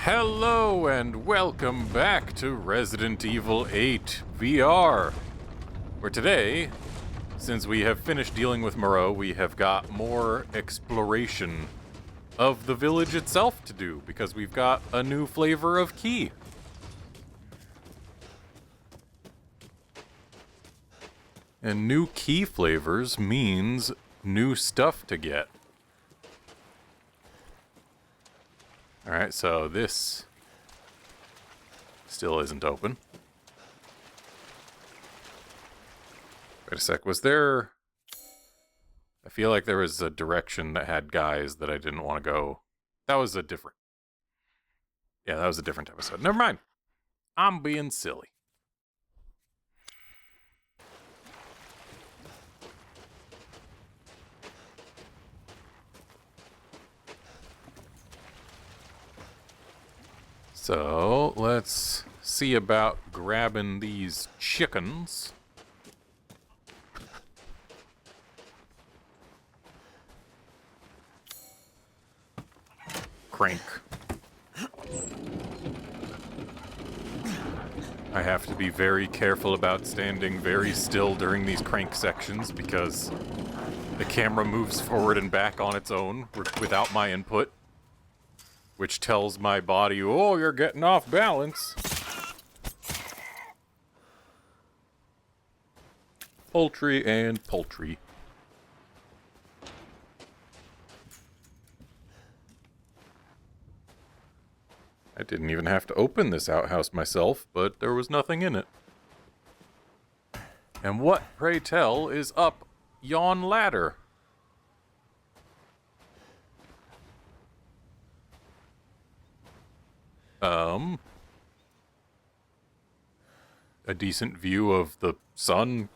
Hello and welcome back to Resident Evil 8 VR, where today, since we have finished dealing with Moreau, we have got more exploration of the village itself to do, because we've got a new flavor of key. And new key flavors means new stuff to get. Alright, so this still isn't open. Wait a sec, was there... I feel like there was a direction that had guys that I didn't want to go. That was a different... Yeah, that was a different episode. Never mind. I'm being silly. So, let's see about grabbing these chickens. Crank. I have to be very careful about standing very still during these crank sections because the camera moves forward and back on its own without my input, which tells my body, oh, you're getting off balance. Poultry and poultry. I didn't even have to open this outhouse myself, but there was nothing in it. And what, pray tell, is up yon ladder? A decent view of the sun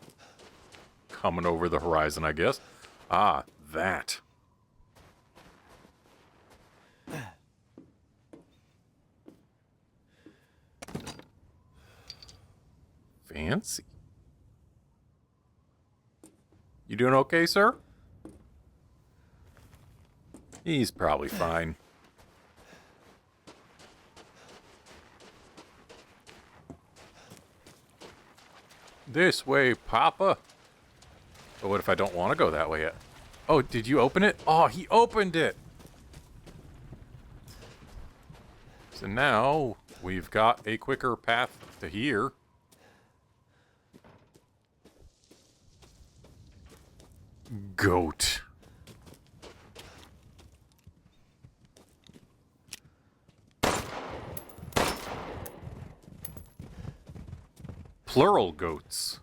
coming over the horizon, I guess. Ah, that. Fancy. You doing okay, sir? He's probably fine. This way, Papa. But what if I don't want to go that way yet? Oh, did you open it? Oh, he opened it! So now, we've got a quicker path to here. Goat. Plural goats.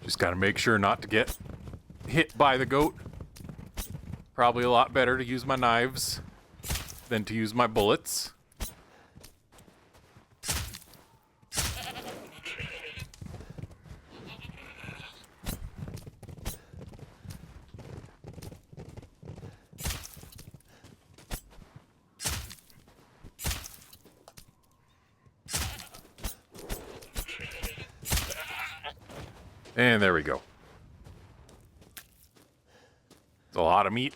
Just gotta make sure not to get hit by the goat. Probably a lot better to use my knives than to use my bullets. And there we go. It's a lot of meat.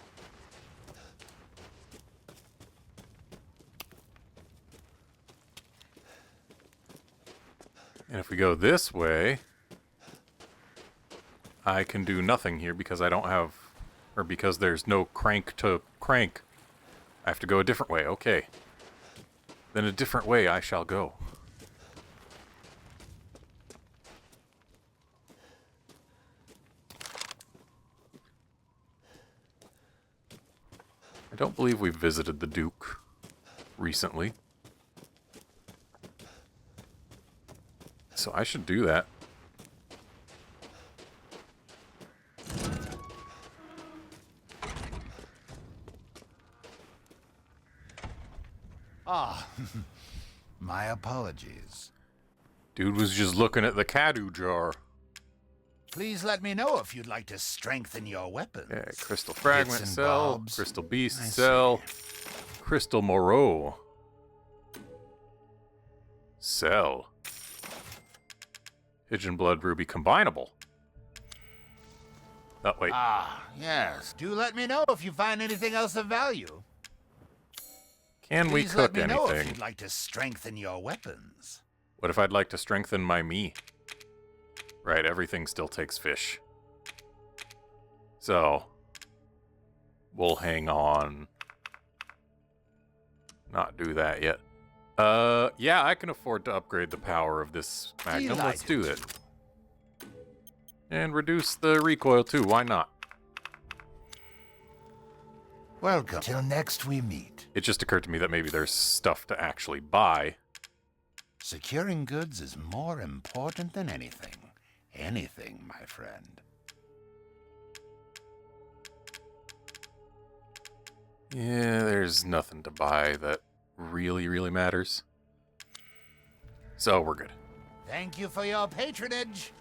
And if we go this way, I can do nothing here because I don't have, or because there's no crank to crank. I have to go a different way. Okay. Then a different way I shall go. I don't believe we've visited the Duke recently. So I should do that. Ah, my apologies. Dude was just looking at the Cadu jar. Please let me know if you'd like to strengthen your weapons. Yeah, crystal fragment Bits and cell, bobs. crystal beast I cell, see. crystal moreau cell, pigeon blood ruby combinable. Oh wait, Ah, yes. Do let me know if you find anything else of value. can we Please let cook me know if anything? you'd like to strengthen your weapons. What if I'd like to strengthen my me? Right, everything still takes fish. So, we'll hang on. Not do that yet. Yeah, I can afford to upgrade the power of this Magnum. Let's do it. And reduce the recoil too, why not? Welcome. Till next we meet. It just occurred to me that maybe there's stuff to actually buy. Securing goods is more important than anything. Anything, my friend. Yeah, there's nothing to buy that really matters. So we're good. Thank you for your patronage.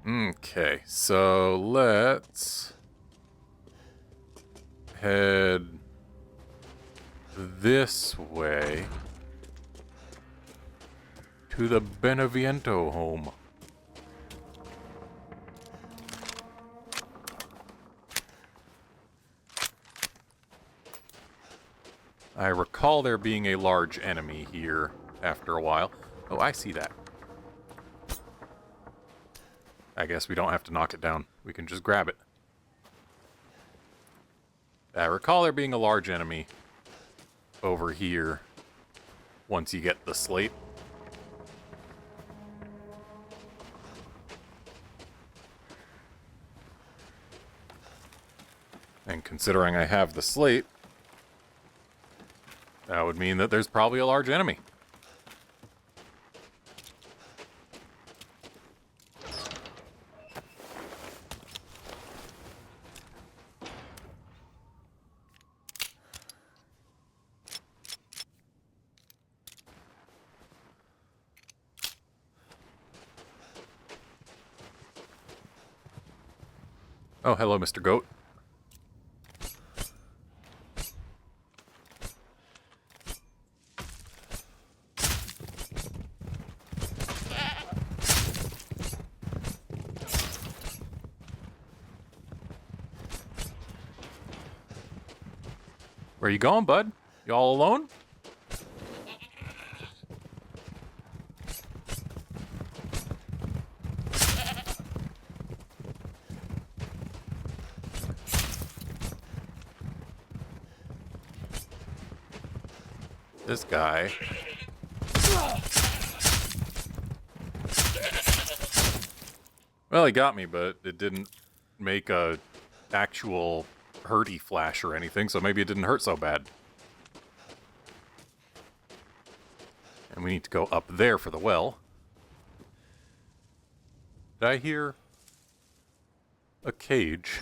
Okay, so let's head this way to the Beneviento home. I recall there being a large enemy here after a while. Oh, I see that. I guess we don't have to knock it down. We can just grab it. I recall there being a large enemy over here once you get the slate. And considering I have the slate, that would mean that there's probably a large enemy. Oh, hello, Mr. Goat. Where you going, bud? You all alone? This guy. Well, he got me, but it didn't make a actual hurty flash or anything, so maybe it didn't hurt so bad. And we need to go up there for the well. Did I hear a cage?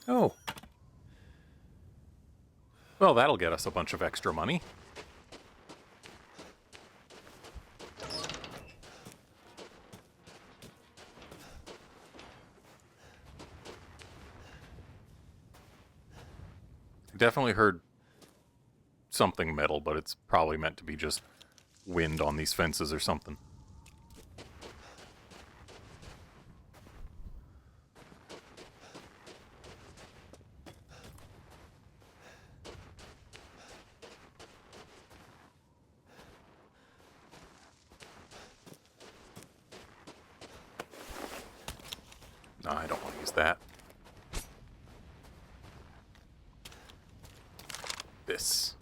Oh. Well, that'll get us a bunch of extra money. Definitely heard something metal, but it's probably meant to be just wind on these fences or something. No, I don't want to use that. This.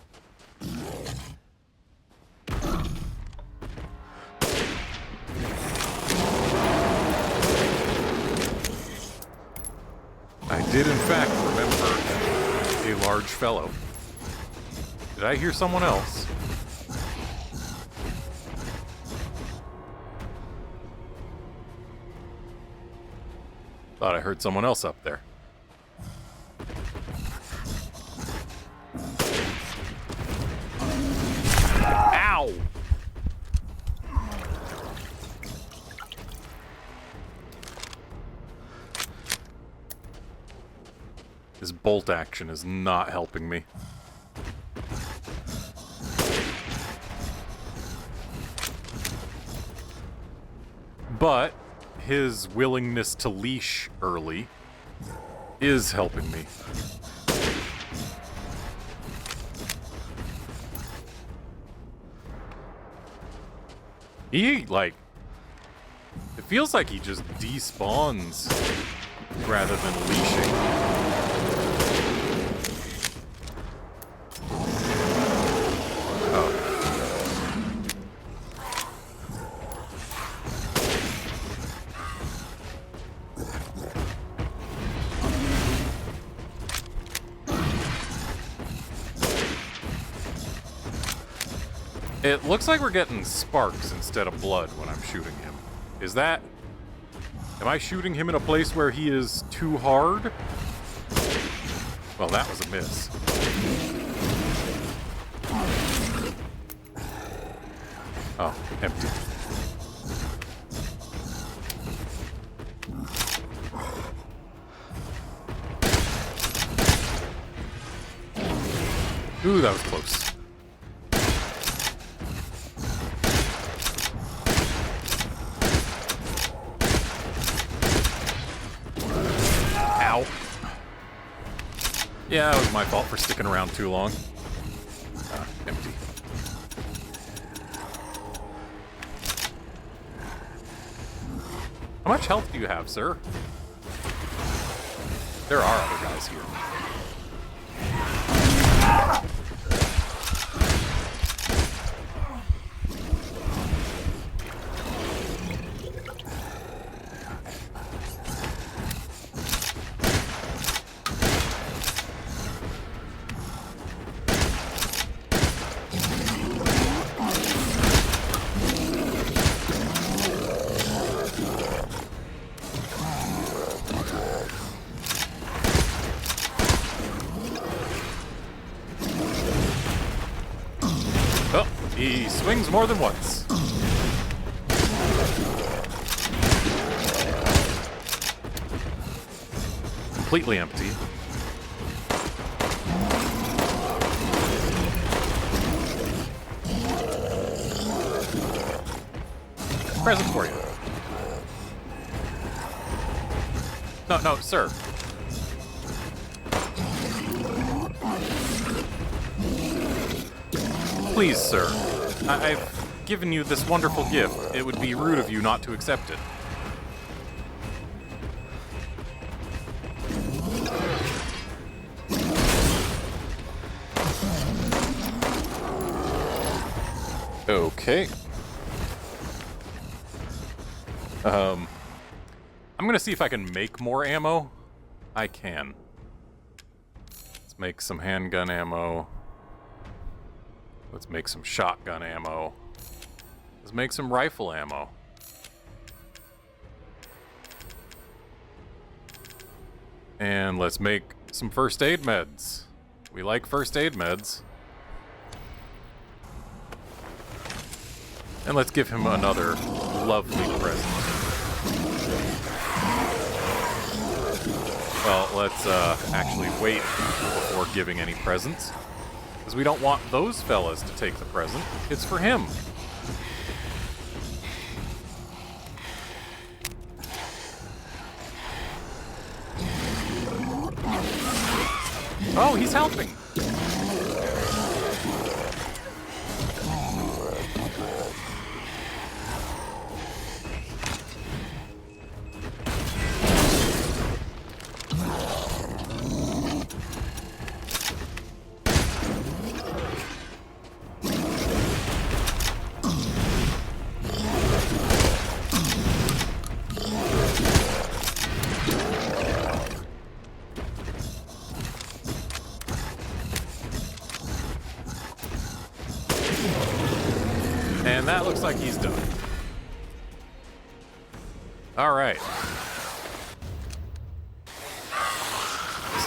I did, in fact, remember a large fellow. Did I hear someone else? Thought I heard someone else up there. Ow! This bolt action is not helping me. But his willingness to leash early is helping me. He, like, it feels like he just despawns rather than leashing. It looks like we're getting sparks instead of blood when I'm shooting him. Is that... Am I shooting him in a place where he is too hard? Well, that was a miss. Oh, empty. Ooh, that was close. Yeah, it was my fault for sticking around too long. Empty. How much health do you have, sir? There are other guys here. He swings more than once. Completely empty. Present for you. No, no, sir. Please, sir. I've given you this wonderful gift. It would be rude of you not to accept it. Okay. I'm gonna see if I can make more ammo. I can. Let's make some handgun ammo. Let's make some shotgun ammo. Let's make some rifle ammo. And let's make some first aid meds. We like first aid meds. And let's give him another lovely present. Well, let's actually wait before giving any presents. Because we don't want those fellas to take the present. It's for him. Oh, he's helping. And that looks like he's done. All right.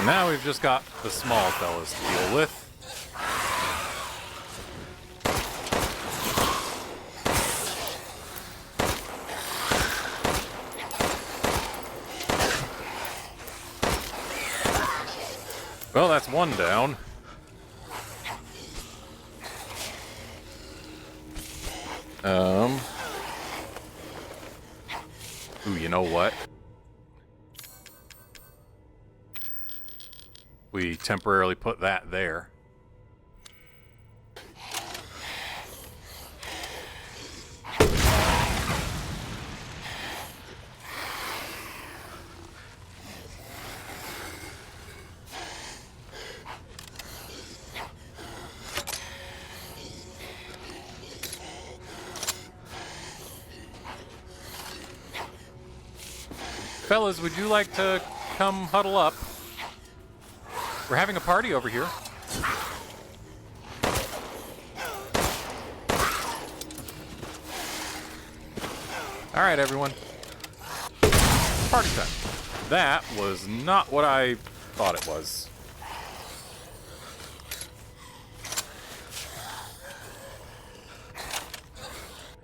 now we've just got the small fellas to deal with. Well, that's one down. Ooh, you know what? We temporarily put that there. Fellas, would you like to come huddle up? We're having a party over here. All right, everyone. Party time. That was not what I thought it was.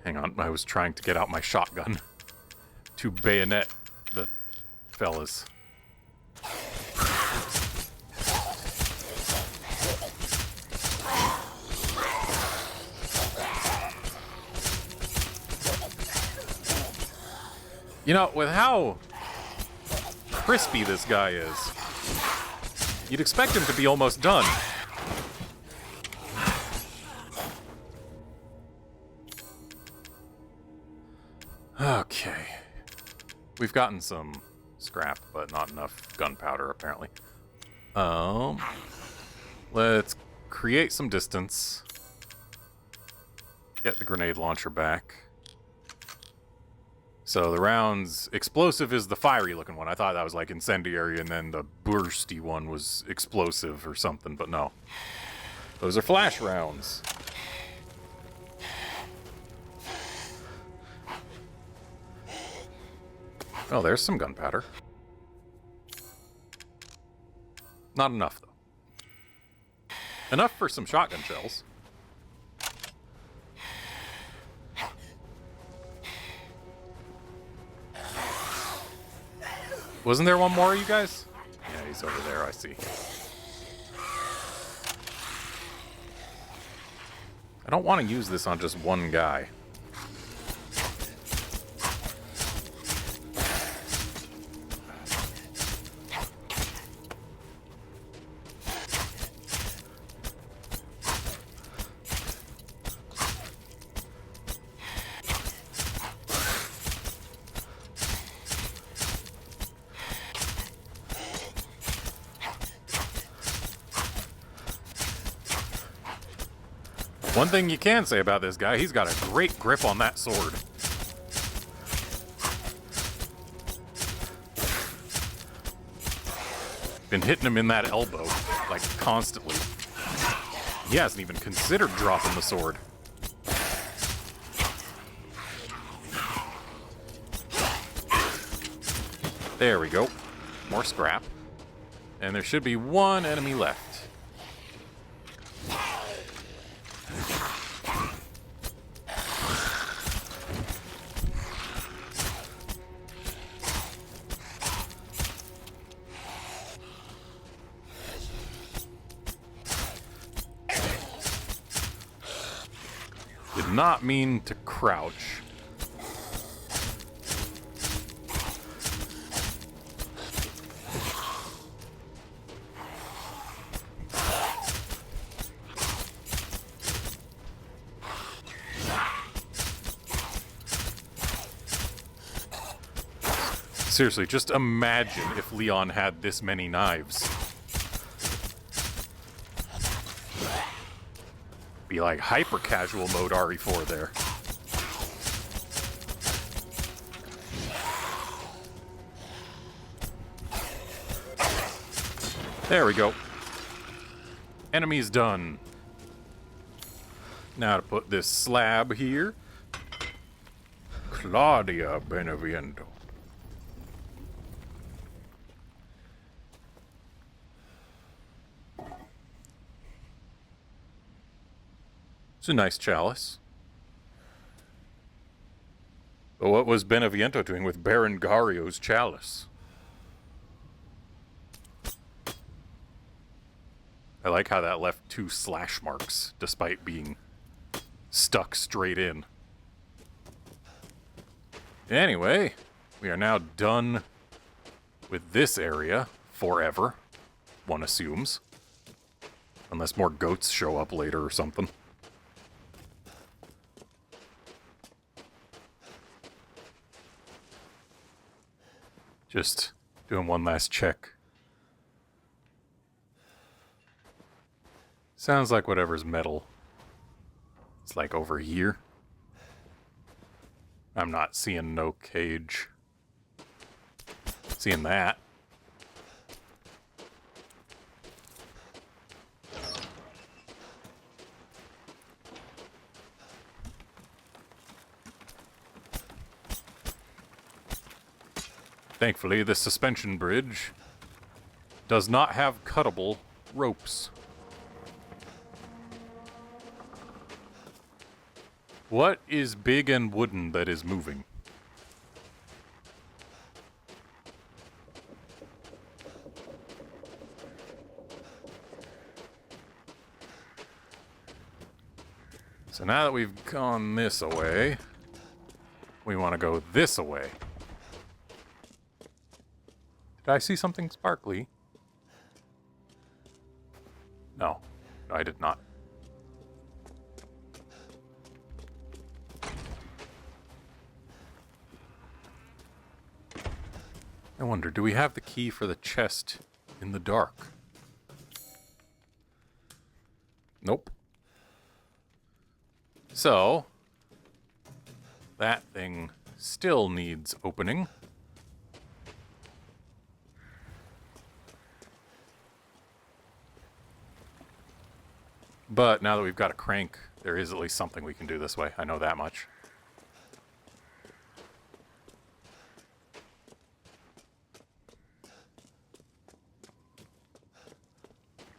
Hang on, I was trying to get out my shotgun to bayonet the fellas. You know, with how crispy this guy is, you'd expect him to be almost done. Okay. We've gotten some scrap, but not enough gunpowder, apparently. Let's create some distance. Get the grenade launcher back. So the rounds... Explosive is the fiery-looking one. I thought that was like incendiary, and then the bursty one was explosive or something, but no. Those are flash rounds. Oh, there's some gunpowder. Not enough, though. Enough for some shotgun shells. Wasn't there one more, you guys? Yeah, he's over there, I see. I don't want to use this on just one guy. One thing you can say about this guy, he's got a great grip on that sword. Been hitting him in that elbow, like, constantly. He hasn't even considered dropping the sword. There we go. More scrap. And there should be one enemy left. Did not mean to crouch. Seriously, just imagine if Leon had this many knives. Be like hyper casual mode RE4 there. There we go. Enemy's done. Now to put this slab here. Claudia Beneviento. It's a nice chalice. But what was Beneviento doing with Berengario's chalice? I like how that left 2 slash marks, despite being stuck straight in. Anyway, we are now done with this area forever, one assumes. Unless more goats show up later or something. Just doing one last check. Sounds like whatever's metal. It's like over here. I'm not seeing no cage. Seeing that. Thankfully, the suspension bridge does not have cuttable ropes. What is big and wooden that is moving? So now that we've gone this away, we want to go this away. Did I see something sparkly? No, I did not. I wonder, do we have the key for the chest in the dark? Nope. So, that thing still needs opening. But now that we've got a crank, there is at least something we can do this way. I know that much.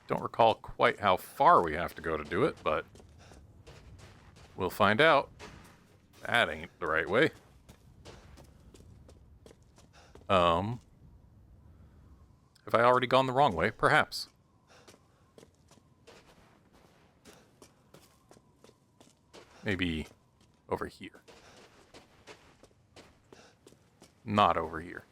Don't recall quite how far we have to go to do it, but we'll find out. That ain't the right way. Have I already gone the wrong way? Perhaps. Maybe over here. Not over here.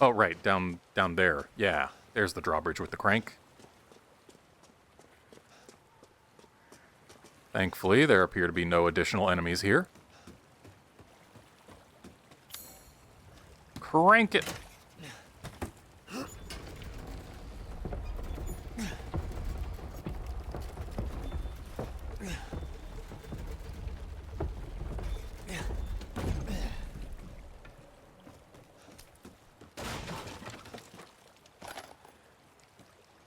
Oh, right, down there. Yeah, there's the drawbridge with the crank. Thankfully, there appear to be no additional enemies here. Crank it!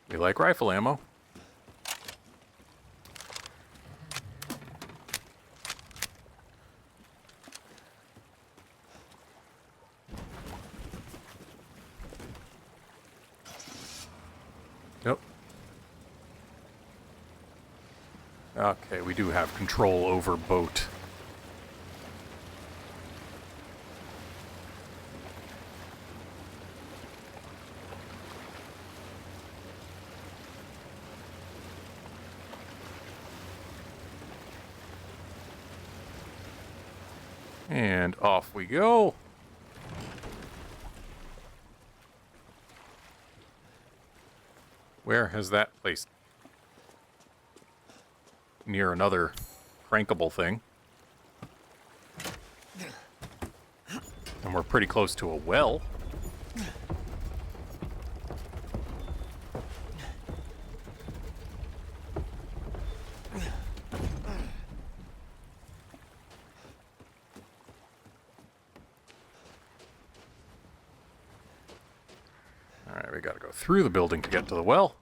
We like rifle ammo. Yep. Okay, we do have control over boat. And off we go. Where has that placed? Near another crankable thing. And we're pretty close to a well. Alright, we gotta go through the building to get to the well.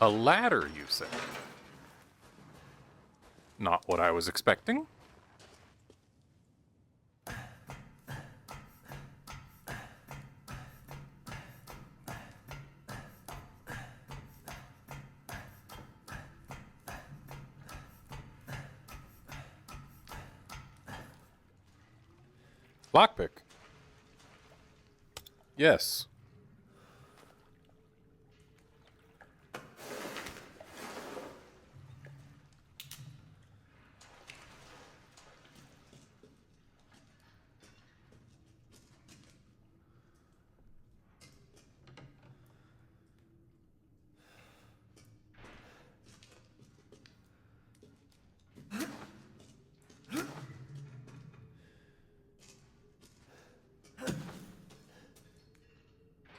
A ladder, you say? Not what I was expecting. Lockpick. Yes.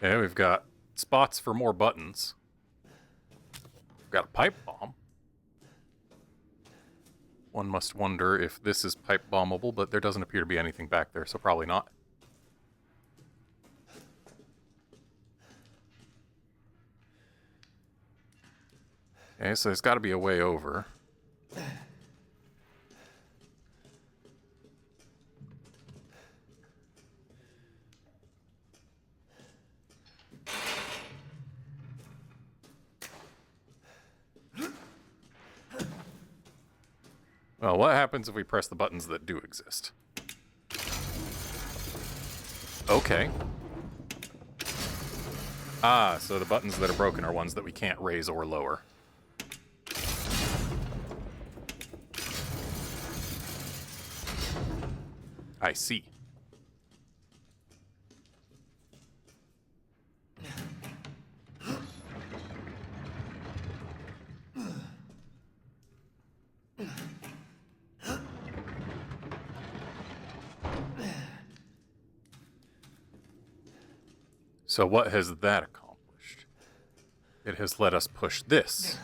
Okay, we've got spots for more buttons. We've got a pipe bomb. One must wonder if this is pipe bombable, but there doesn't appear to be anything back there, so probably not. Okay, so there's got to be a way over. Well, what happens if we press the buttons that do exist? Okay. Ah, so the buttons that are broken are ones that we can't raise or lower. I see. So what has that accomplished? It has let us push this.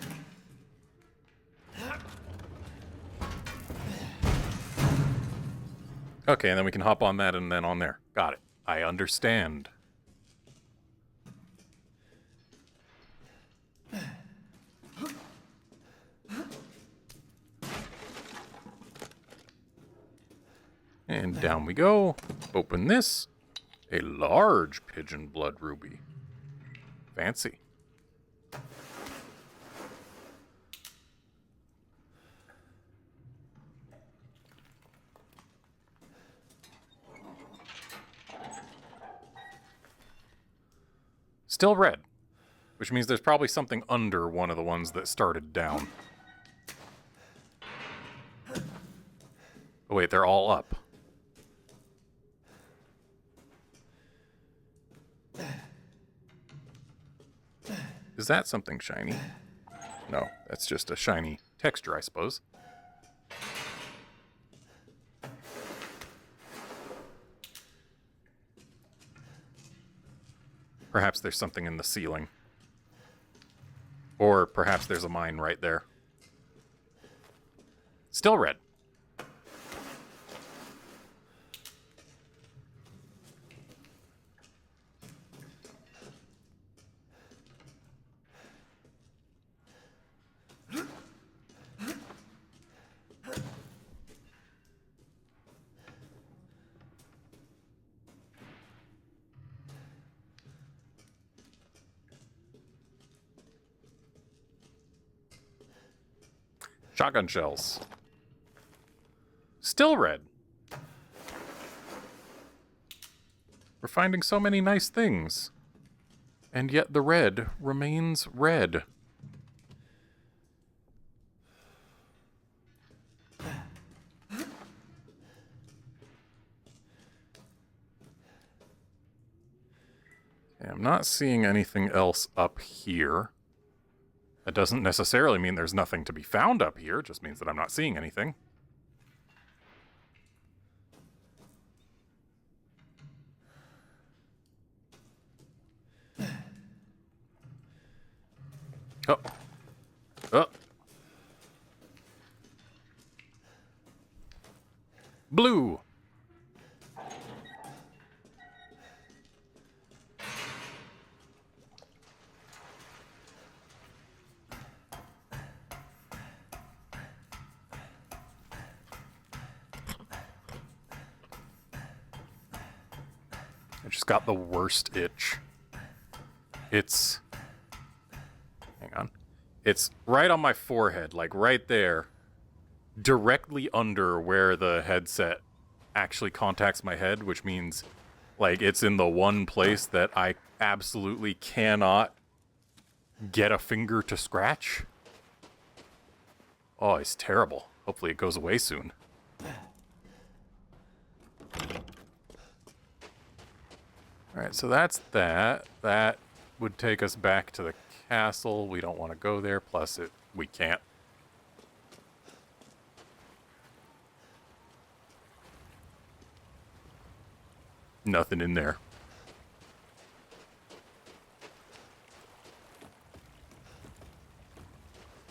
Okay, and then we can hop on that and then on there. Got it. I understand. And down we go. Open this. A large pigeon blood ruby. Fancy. Still red, which means there's probably something under one of the ones that started down. Oh wait, they're all up. Is that something shiny? No, that's just a shiny texture, I suppose. Perhaps there's something in the ceiling. Or perhaps there's a mine right there. Still red. Shotgun shells. Still red. We're finding so many nice things. And yet the red remains red. I'm not seeing anything else up here. That doesn't necessarily mean there's nothing to be found up here. It just means that I'm not seeing anything. Oh. Oh. Blue. just got the worst itch. It's... Hang on. It's right on my forehead, like right there. Directly under where the headset actually contacts my head, which means, like, it's in the one place that I absolutely cannot get a finger to scratch. Oh, it's terrible. Hopefully it goes away soon. Alright, so that's that. That would take us back to the castle. We don't want to go there, plus we can't. Nothing in there.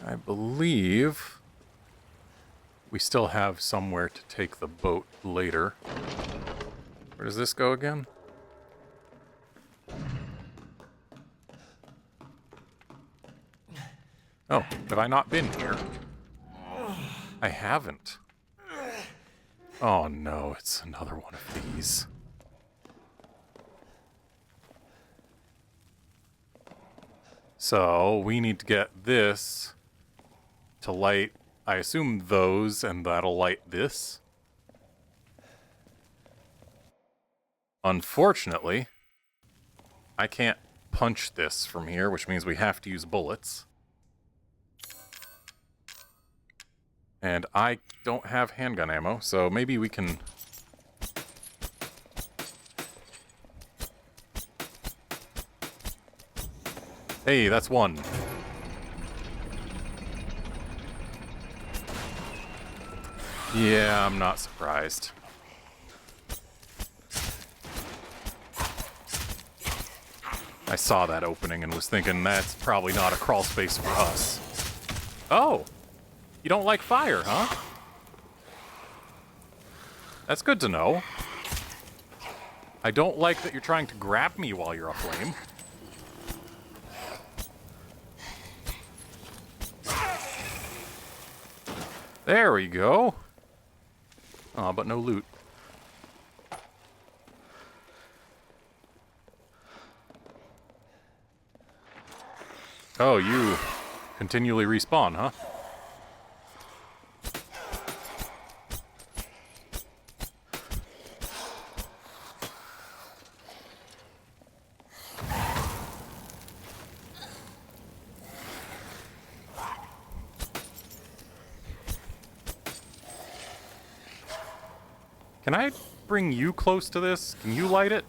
I believe we still have somewhere to take the boat later. Where does this go again? Oh, have I not been here? I haven't. Oh no, it's another one of these. So, we need to get this to light, I assume those, and that'll light this. Unfortunately, I can't punch this from here, which means we have to use bullets. And I don't have handgun ammo, so maybe we can... Hey, that's one. Yeah, I'm not surprised. I saw that opening and was thinking that's probably not a crawl space for us. Oh! You don't like fire, huh? That's good to know. I don't like that you're trying to grab me while you're aflame. There we go. Aw, but no loot. Oh, you continually respawn, huh? Can I bring you close to this? Can you light it?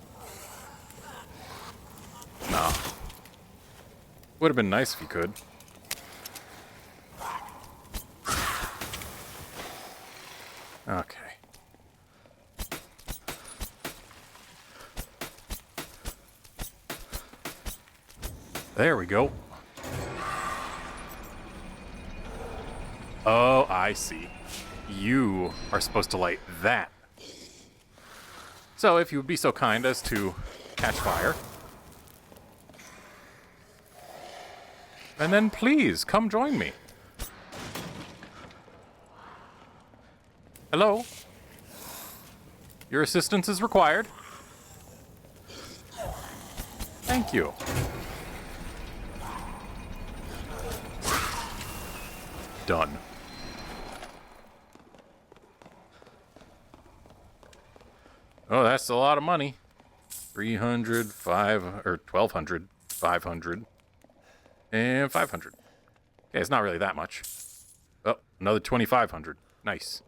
No. Would have been nice if you could. Okay. There we go. Oh, I see. You are supposed to light that. So, if you would be so kind as to catch fire. And then please, come join me. Hello? Your assistance is required. Thank you. Done. Oh, that's a lot of money. 300, 5, or 1,200, 500, and 500. Okay, it's not really that much. Oh, another 2,500. Nice.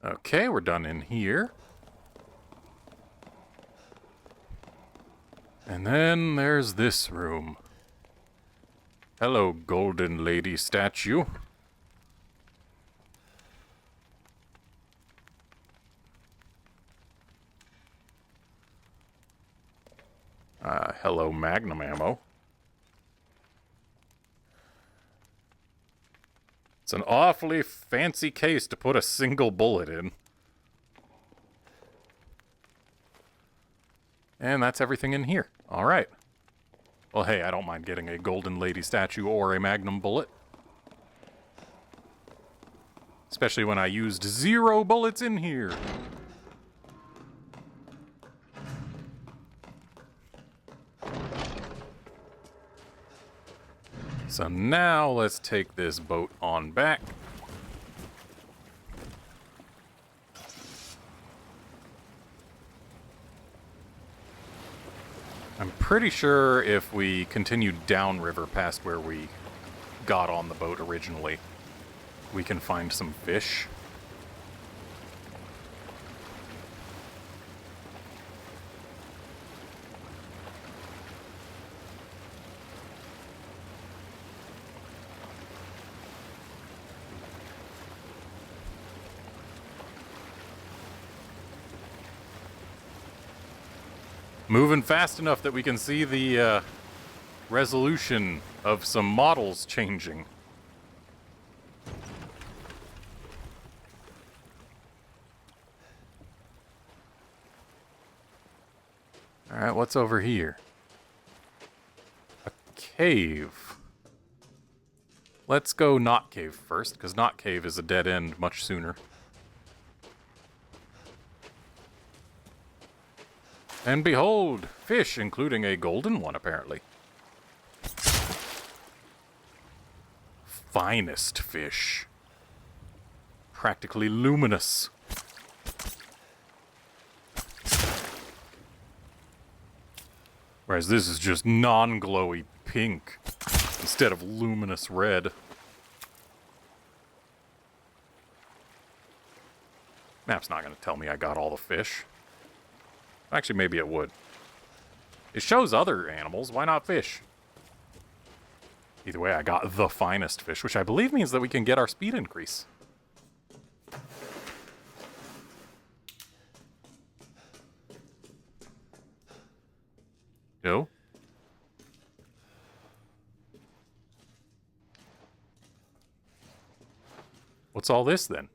Okay, we're done in here. And then there's this room. Hello, golden lady statue. Hello, magnum ammo. It's an awfully fancy case to put a single bullet in. And that's everything in here. All right. Well, hey, I don't mind getting a golden lady statue or a magnum bullet. Especially when I used 0 bullets in here. So now let's take this boat on back. I'm pretty sure if we continue downriver past where we got on the boat originally, we can find some fish. Moving fast enough that we can see the resolution of some models changing. Alright, what's over here? A cave. Let's go not cave first, because not cave is a dead end much sooner. And behold, fish, including a golden one, apparently. Finest fish. Practically luminous. Whereas this is just non-glowy pink instead of luminous red. Map's not going to tell me I got all the fish. Actually, maybe it would. It shows other animals. Why not fish? Either way, I got the finest fish, which I believe means that we can get our speed increase. No? What's all this, then?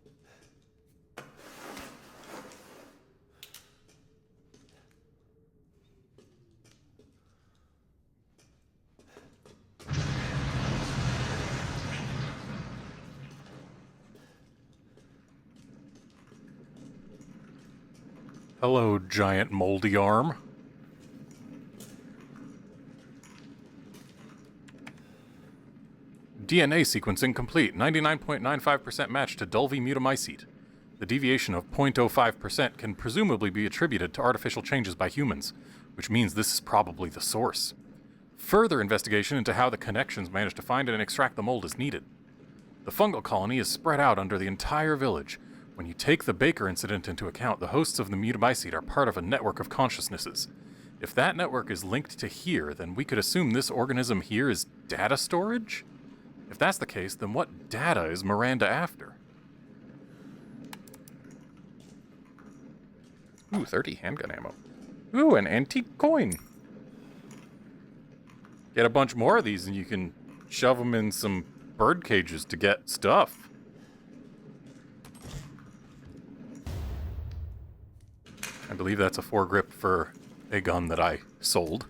Hello, giant moldy arm. DNA sequencing complete. 99.95% match to Dulvi mutamycete. The deviation of 0.05% can presumably be attributed to artificial changes by humans, which means this is probably the source. Further investigation into how the connections managed to find and extract the mold is needed. The fungal colony is spread out under the entire village. When you take the Baker incident into account, the hosts of the mutamycete are part of a network of consciousnesses. If that network is linked to here, then we could assume this organism here is data storage? If that's the case, then what data is Miranda after? Ooh, 30 handgun ammo. Ooh, an antique coin. Get a bunch more of these and you can shove them in some bird cages to get stuff. I believe that's a foregrip for a gun that I sold.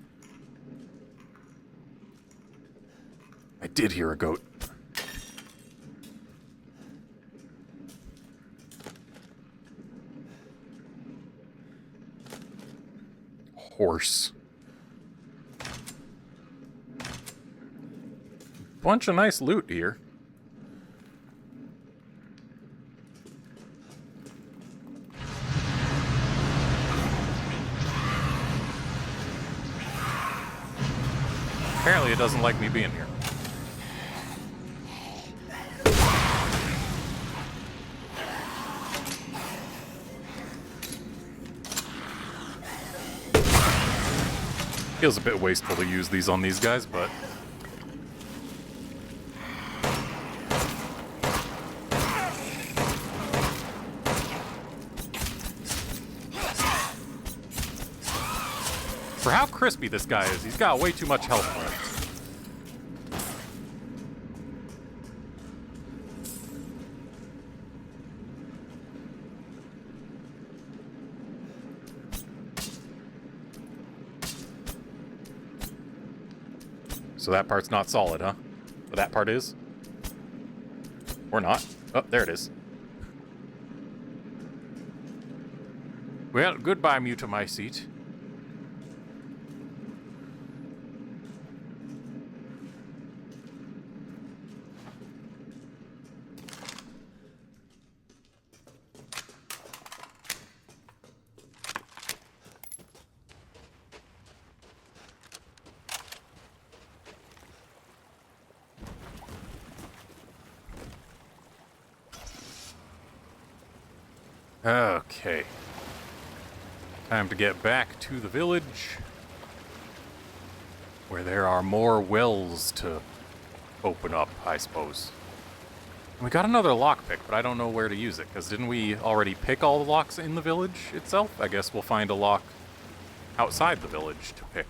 I did hear a goat. Horse. Bunch of nice loot here. Apparently it doesn't like me being here. Feels a bit wasteful to use these on these guys, but... For how crispy this guy is, he's got way too much health left. So that part's not solid, huh? But that part is? Or not. Oh, there it is. Well, goodbye, mutamycete. Okay. Time to get back to the village, where there are more wells to open up, I suppose. And we got another lockpick, but I don't know where to use it, because didn't we already pick all the locks in the village itself? I guess we'll find a lock outside the village to pick.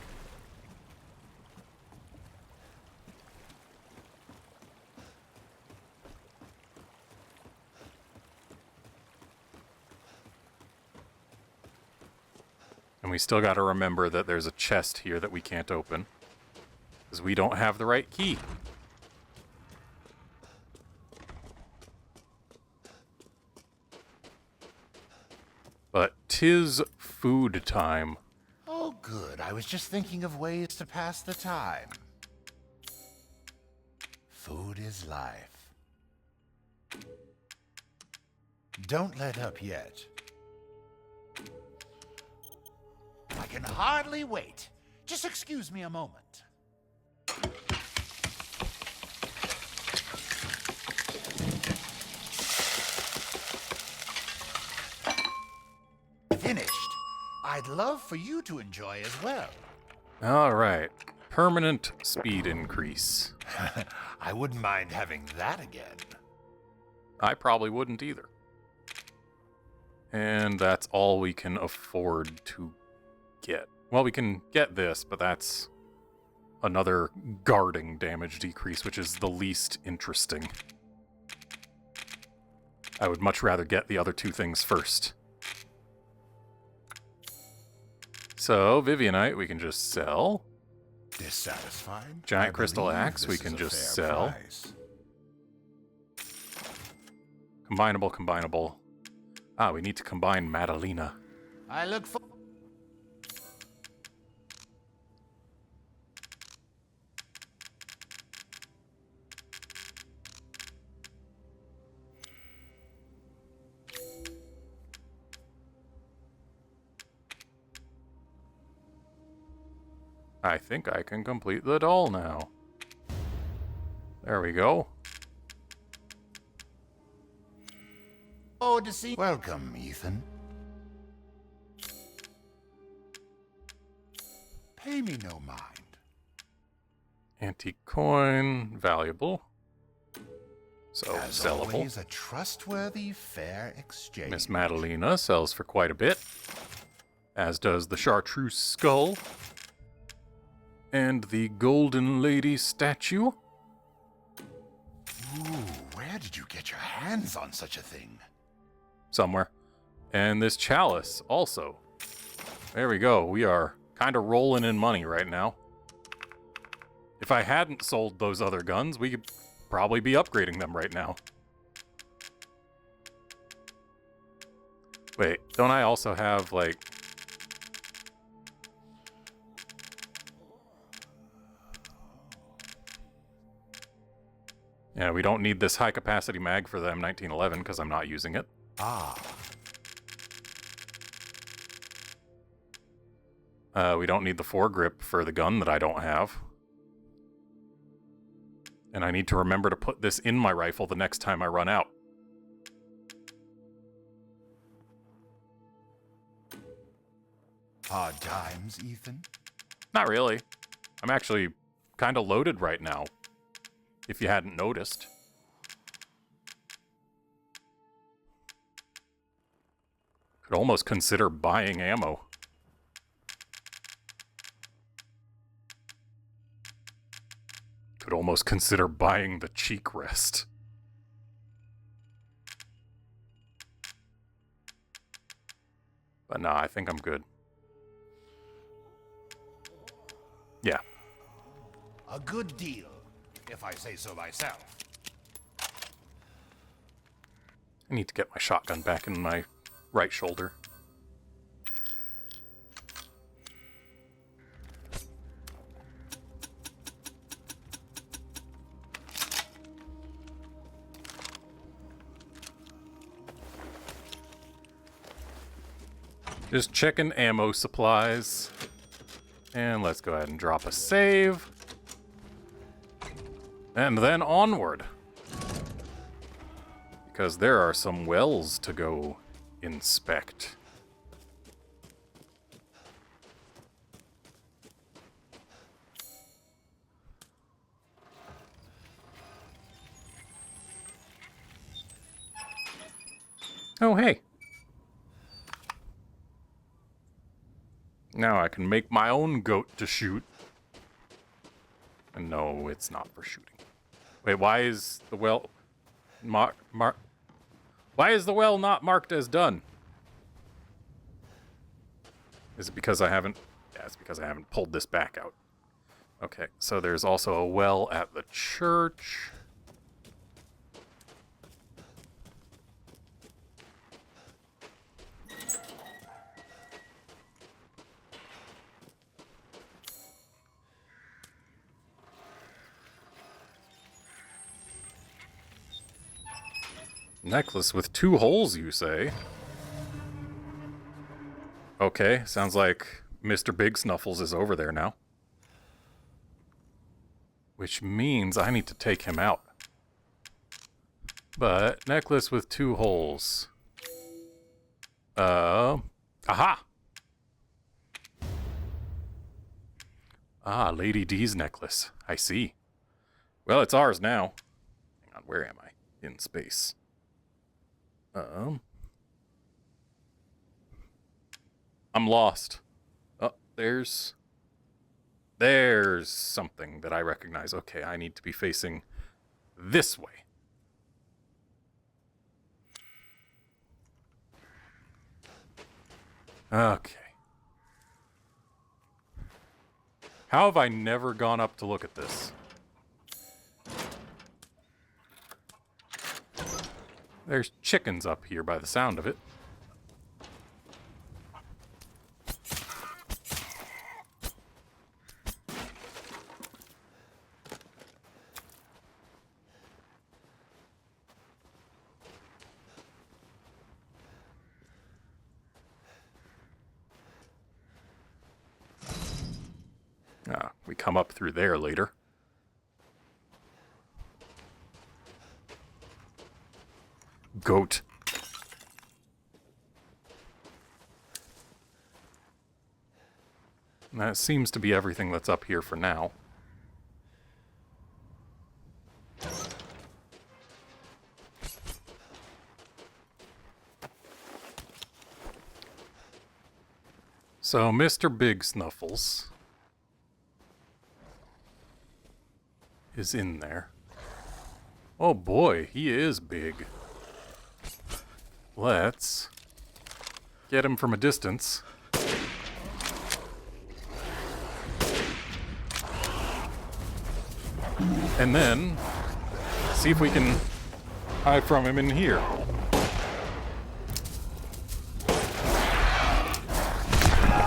And we still got to remember that there's a chest here that we can't open, because we don't have the right key. But 'tis food time. Oh, good. I was just thinking of ways to pass the time. Food is life. Don't let up yet. I can hardly wait. Just excuse me a moment. Finished. I'd love for you to enjoy as well. All right. Permanent speed increase. I wouldn't mind having that again. I probably wouldn't either. And that's all we can afford to get. Well, we can get this, but that's another guarding damage decrease, which is the least interesting. I would much rather get the other two things first. So, Vivianite, we can just sell. Dissatisfied? Giant crystal axe, we can just sell. Price. Combinable. Ah, we need to combine Madalena. I look for... I think I can complete the doll now. There we go. Oh, to see... Welcome, Ethan. Pay me no mind. Antique coin, valuable. So, As sellable. always, a trustworthy, fair exchange. Miss Madalena sells for quite a bit. As does the chartreuse skull. And the golden lady statue. Ooh, where did you get your hands on such a thing? Somewhere. And this chalice also. There we go. We are kind of rolling in money right now. If I hadn't sold those other guns, we could probably be upgrading them right now. Wait, don't I also have, like... Yeah, we don't need this high-capacity mag for the M1911 because I'm not using it. Ah. We don't need the foregrip for the gun that I don't have. And I need to remember to put this in my rifle the next time I run out. Hard times, Ethan? Not really. I'm actually kind of loaded right now, if you hadn't noticed. Could almost consider buying ammo. Could almost consider buying the cheek rest. But nah, I think I'm good. Yeah. A good deal, if I say so myself. I need to get my shotgun back in my right shoulder. Just checking ammo supplies. And let's go ahead and drop a save. And then onward. Because there are some wells to go inspect. Oh, hey. Now I can make my own goat to shoot. And no, it's not for shooting. Wait, why is the well... Why is the well not marked as done? Is it because I haven't... Yeah, it's because I haven't pulled this back out. Okay, so there's also a well at the church. Necklace with 2 holes, you say? Okay, sounds like Mr. Big Snuffles is over there now. Which means I need to take him out. But, necklace with 2 holes. Aha! Ah, Lady D's necklace. I see. Well, it's ours now. Hang on, where am I? In space. I'm lost. Oh, there's something that I recognize. Okay, I need to be facing this way. Okay. How have I never gone up to look at this? There's chickens up here by the sound of it. Ah, we come up through there later. Goat. And that seems to be everything that's up here for now. So, Mr. Big Snuffles is in there. Oh boy, he is big. Let's get him from a distance. And then see if we can hide from him in here.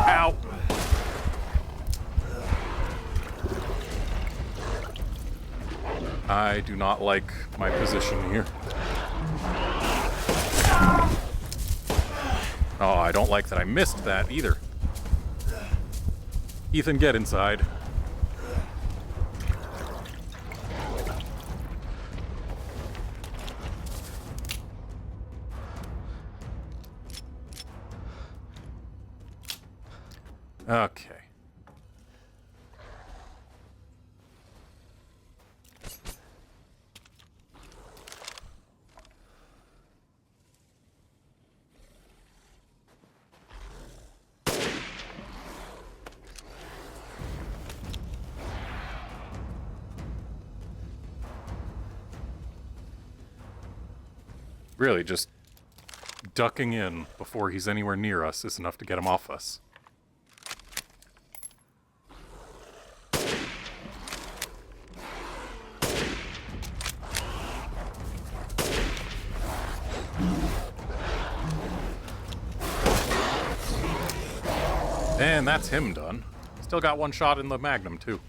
Ow! I do not like my position here. Oh, I don't like that I missed that either. Ethan, get inside. Okay. Really, just ducking in before he's anywhere near us is enough to get him off us. And that's him done. Still got 1 shot in the Magnum, too.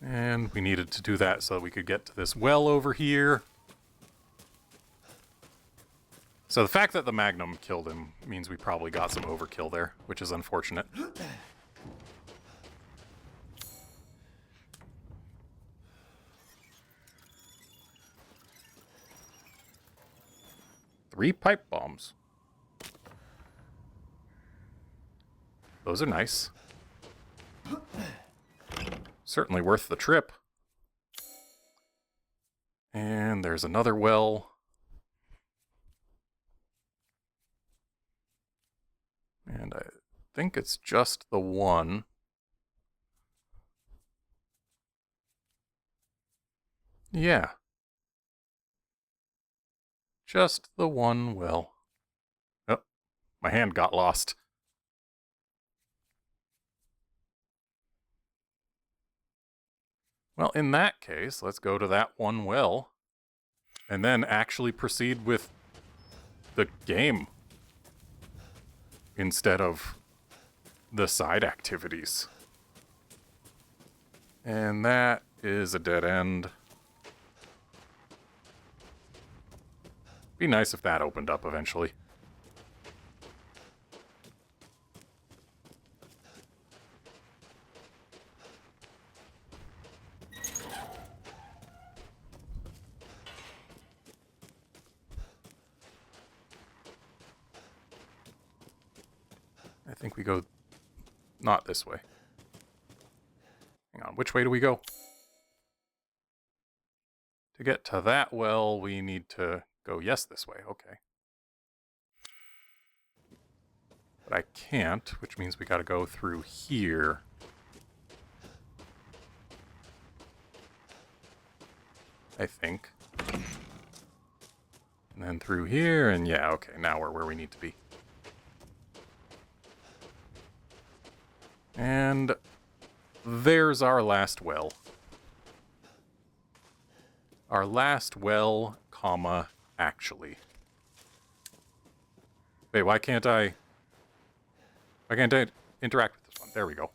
And we needed to do that so that we could get to this well over here. So the fact that the Magnum killed him means we probably got some overkill there, which is unfortunate. 3 pipe bombs. Those are nice. Certainly worth the trip. And there's another well. And I think it's just the one. Yeah. Just the one well. Oh, my hand got lost. Well, in that case, let's go to that one well. And then actually proceed with the game. Instead of the side activities. And that is a dead end. Be nice if that opened up eventually. I think we go not this way. Hang on, which way do we go? To get to that well, we need to go, yes, this way, okay. But I can't, which means we gotta go through here. I think. And then through here, and yeah, okay, now we're where we need to be. And there's our last well. Our last well, comma, actually. Wait, why can't I interact with this one? There we go.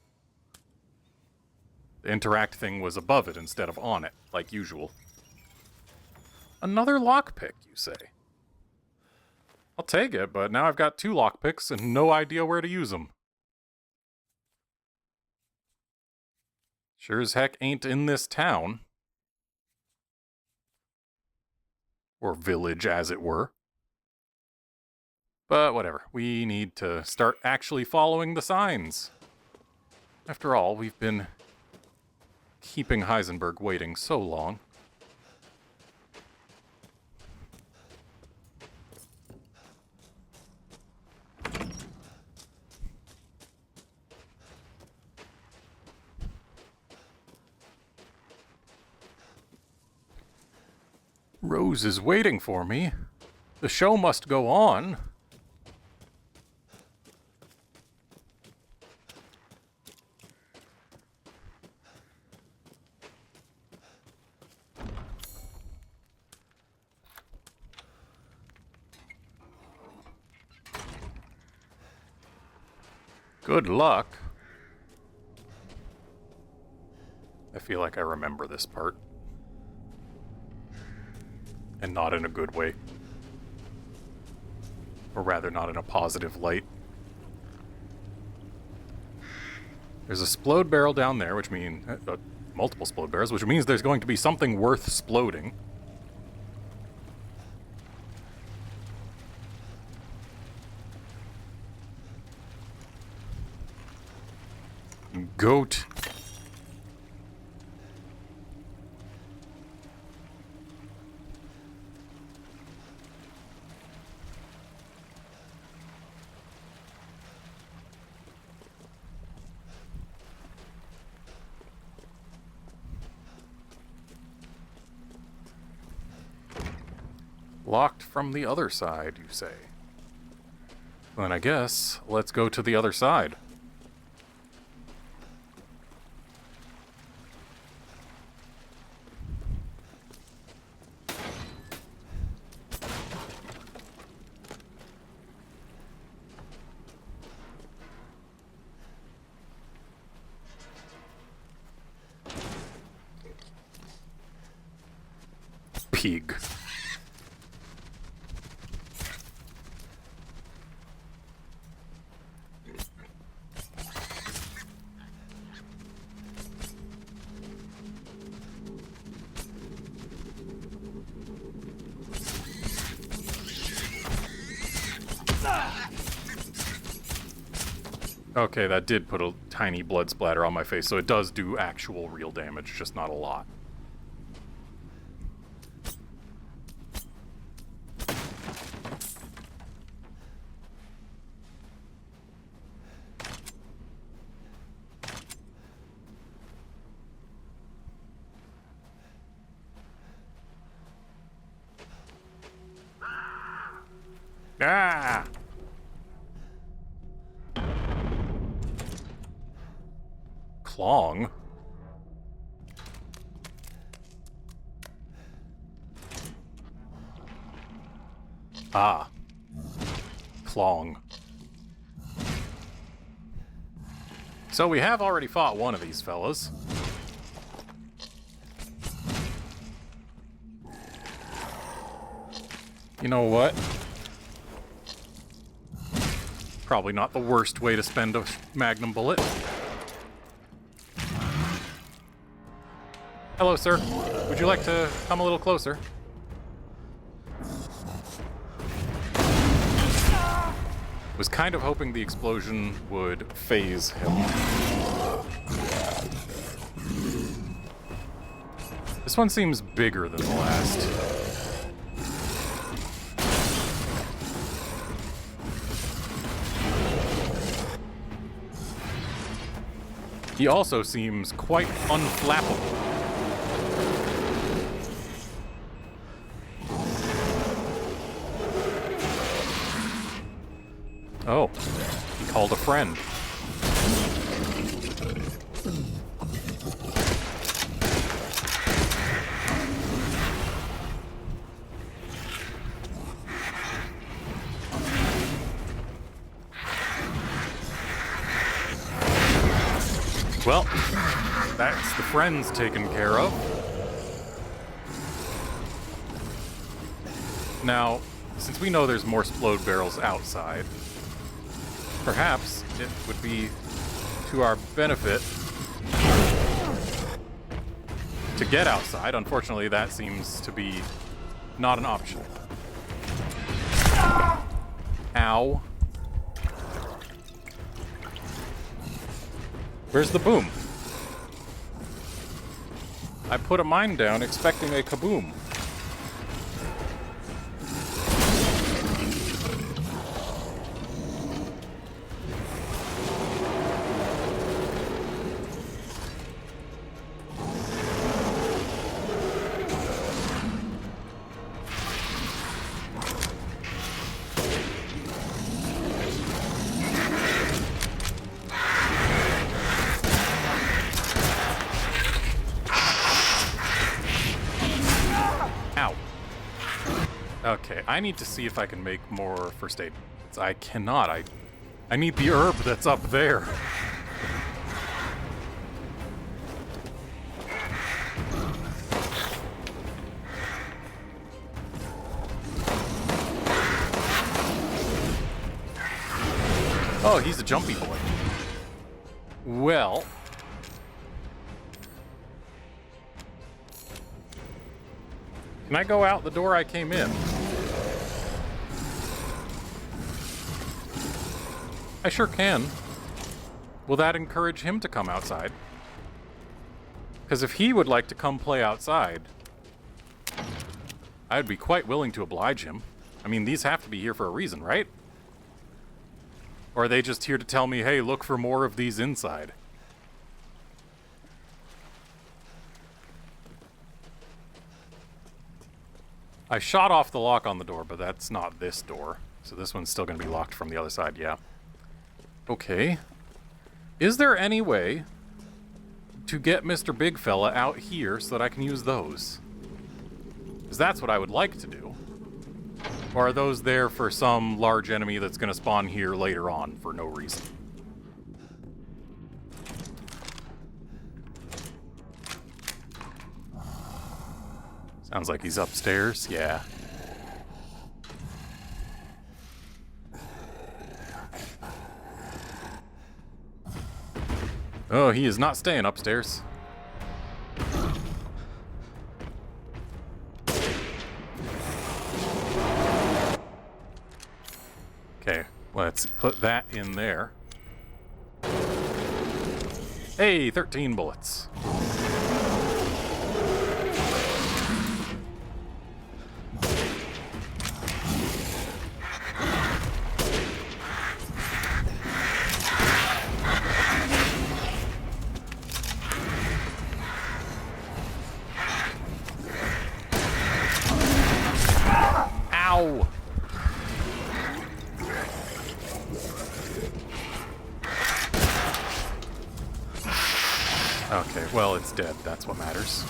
The interact thing was above it instead of on it, like usual. Another lockpick, you say? I'll take it, but now I've got 2 lockpicks and no idea where to use them. Sure as heck ain't in this town. Or village, as it were. But whatever, we need to start actually following the signs. After all, we've been keeping Heisenberg waiting so long. Rose is waiting for me. The show must go on. Good luck. I feel like I remember this part. And not in a good way. Or rather, not in a positive light. There's a splode barrel down there, which means... multiple splode barrels, which means there's going to be something worth sploding. Goat. Locked from the other side, you say? Then I guess, let's go to the other side. Pig. Okay, that did put a tiny blood splatter on my face, so it does do actual real damage, just not a lot. Ah! Clong? Ah. Clong. So we have already fought one of these fellas. You know what? Probably not the worst way to spend a magnum bullet. Hello, sir. Would you like to come a little closer? Was kind of hoping the explosion would phase him. This one seems bigger than the last. He also seems quite unflappable. Oh, he called a friend. Well, that's the friends taken care of. Now, since we know there's more explode barrels outside, perhaps it would be to our benefit to get outside. Unfortunately, that seems to be not an option. Ow. Where's the boom? I put a mine down expecting a kaboom. Okay, I need to see if I can make more first aid. I cannot. I need the herb that's up there. Oh, he's a jumpy boy. Well... can I go out the door I came in? I sure can. Will that encourage him to come outside? Because if he would like to come play outside, I'd be quite willing to oblige him. I mean, these have to be here for a reason, right? Or are they just here to tell me, hey, look for more of these inside? I shot off the lock on the door, but that's not this door. So this one's still going to be locked from the other side, yeah. Okay. Is there any way to get Mr. Big Fella out here so that I can use those? Because that's what I would like to do. Or are those there for some large enemy that's going to spawn here later on for no reason? Sounds like he's upstairs, yeah. Oh, he is not staying upstairs. Okay, let's put that in there. Hey, 13 bullets. Ow! Okay, well, it's dead. That's what matters.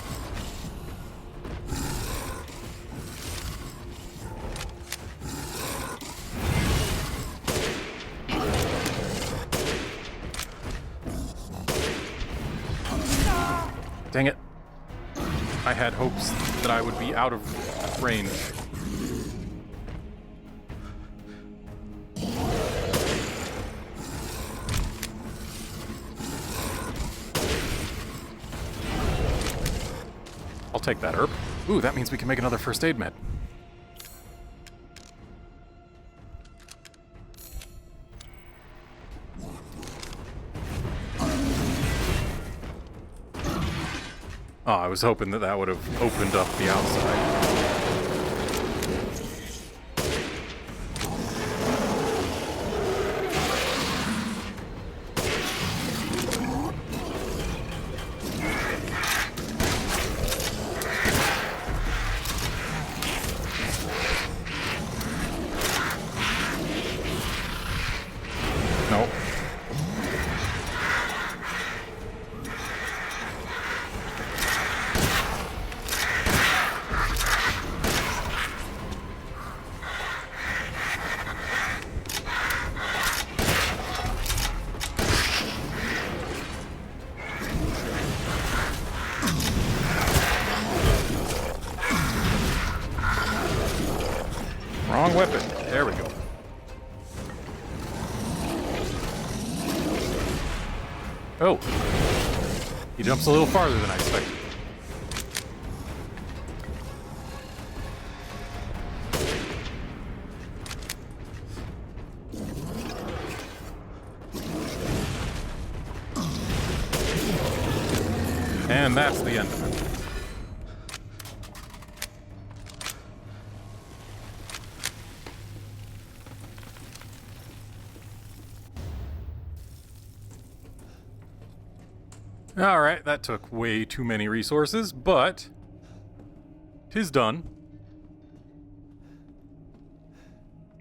Dang it. I had hopes that I would be out of range. I'll take that herb. Ooh, that means we can make another first aid med. Oh, I was hoping that that would have opened up the outside. Nope. Wrong weapon. There we go. Oh. He jumps a little farther than I expected. And that's the end of it. Alright, that took way too many resources, but 'tis done.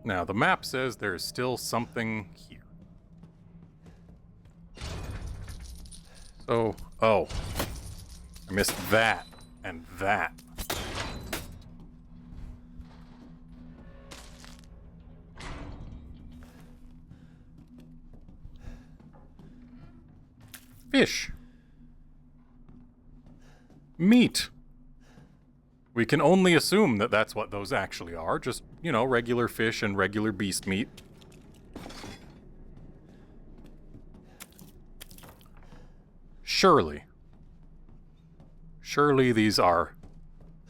Now, the map says there's still something here. So, oh. I missed that and that. Fish. Meat. We can only assume that that's what those actually are. Just, you know, regular fish and regular beast meat. Surely. Surely these are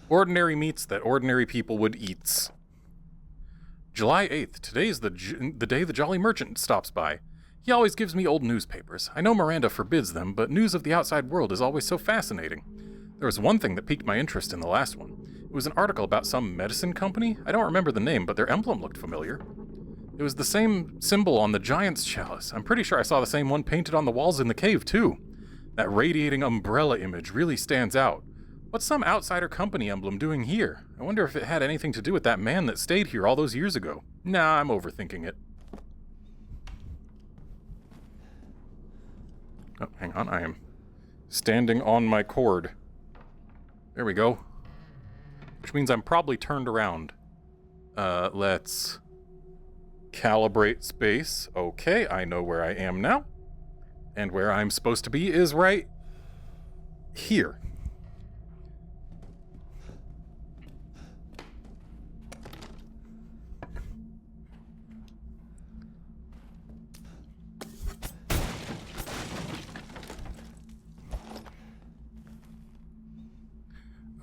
ordinary meats that ordinary people would eat. July 8th. Today's the day the Jolly Merchant stops by. He always gives me old newspapers. I know Miranda forbids them, but news of the outside world is always so fascinating. There was one thing that piqued my interest in the last one. It was an article about some medicine company. I don't remember the name, but their emblem looked familiar. It was the same symbol on the giant's chalice. I'm pretty sure I saw the same one painted on the walls in the cave, too. That radiating umbrella image really stands out. What's some outsider company emblem doing here? I wonder if it had anything to do with that man that stayed here all those years ago. Nah, I'm overthinking it. Oh, hang on, I am standing on my cord. There we go. Which means I'm probably turned around. Let's calibrate space. Okay, I know where I am now. And where I'm supposed to be is right here.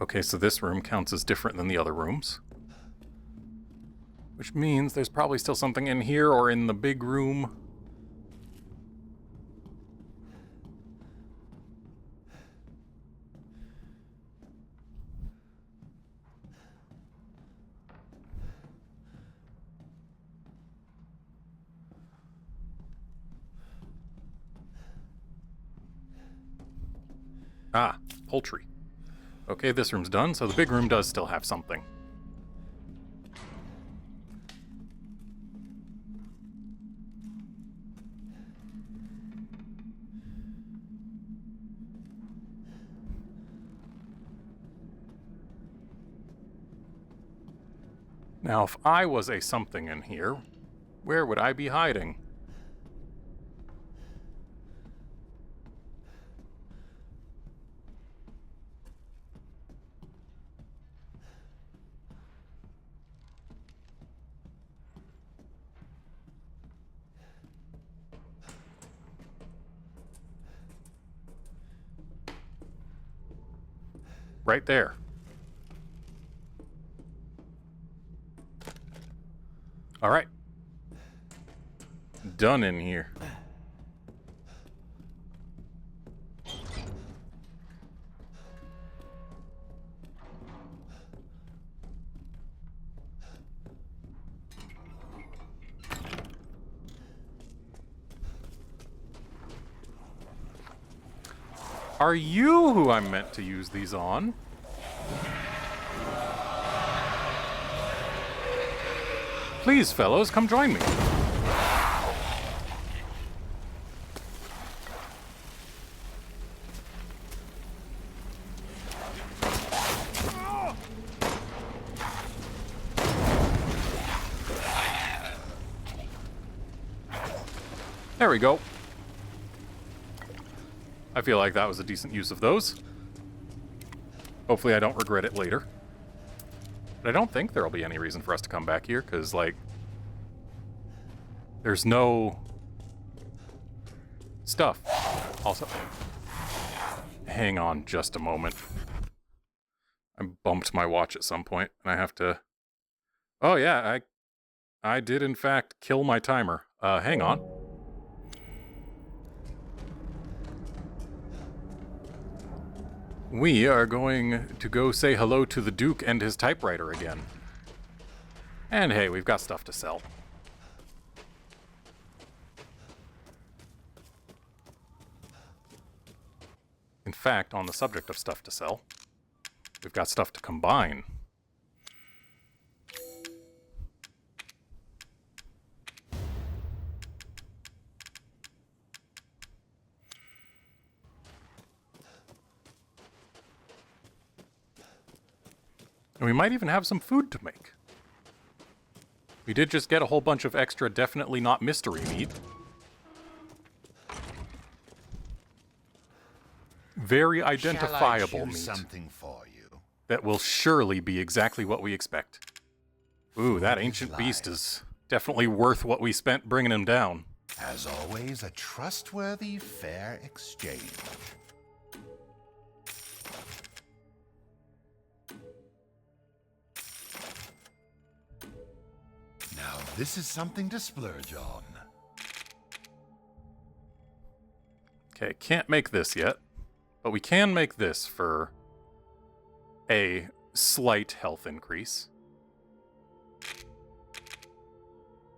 Okay, so this room counts as different than the other rooms. Which means there's probably still something in here or in the big room. Ah, poultry. Okay, this room's done, so the big room does still have something. Now, if I was a something in here, where would I be hiding? Right there. All right. Done in here. Are you who I'm meant to use these on? Please, fellows, come join me. There we go. I feel like that was a decent use of those. Hopefully I don't regret it later. But I don't think there'll be any reason for us to come back here, because, like, there's no stuff. Also, hang on just a moment. I bumped my watch at some point, and I have to... Oh, yeah, I did, in fact, kill my timer. Hang on. We are going to go say hello to the Duke and his typewriter again. And hey, we've got stuff to sell. In fact, on the subject of stuff to sell, we've got stuff to combine. And we might even have some food to make. We did just get a whole bunch of extra definitely not mystery meat. Very identifiable meat. Something for you? That will surely be exactly what we expect. Ooh, that ancient beast is definitely worth what we spent bringing him down. As always, a trustworthy, fair exchange. Now, this is something to splurge on. Okay, can't make this yet. But we can make this for a slight health increase.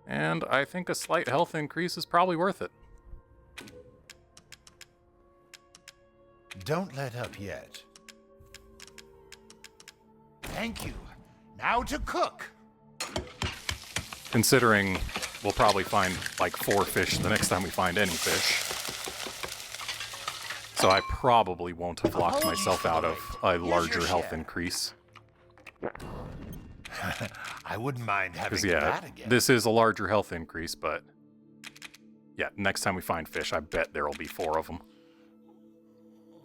And I think a slight health increase is probably worth it. Don't let up yet. Thank you. Now to cook. Considering we'll probably find like 4 fish the next time we find any fish. So I probably won't have locked myself out of a larger health increase. I wouldn't mind having Because yeah, that again. this is a larger health increase, but yeah, next time we find fish, I bet there'll be 4 of them.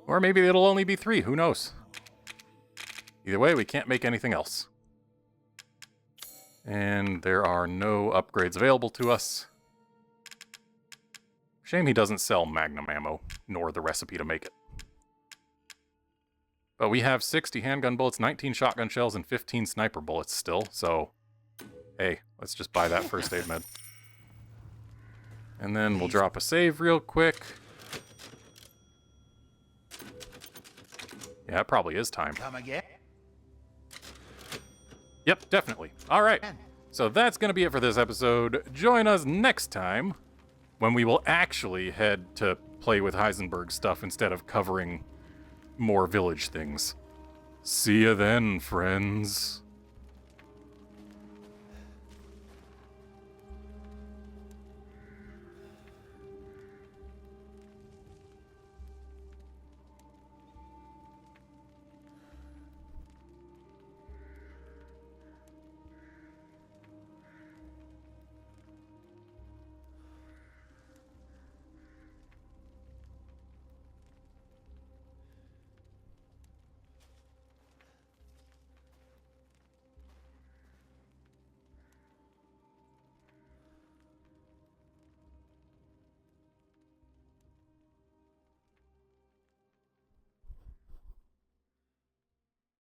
Or maybe it'll only be 3, who knows? Either way, we can't make anything else. And there are no upgrades available to us. Shame he doesn't sell Magnum ammo, nor the recipe to make it. But we have 60 handgun bullets, 19 shotgun shells, and 15 sniper bullets still, so... Hey, let's just buy that first aid med. And then we'll drop a save real quick. Yeah, it probably is time. Come again? Yep, definitely. All right. So that's going to be it for this episode. Join us next time when we will actually head to play with Heisenberg stuff instead of covering more village things. See ya then, friends.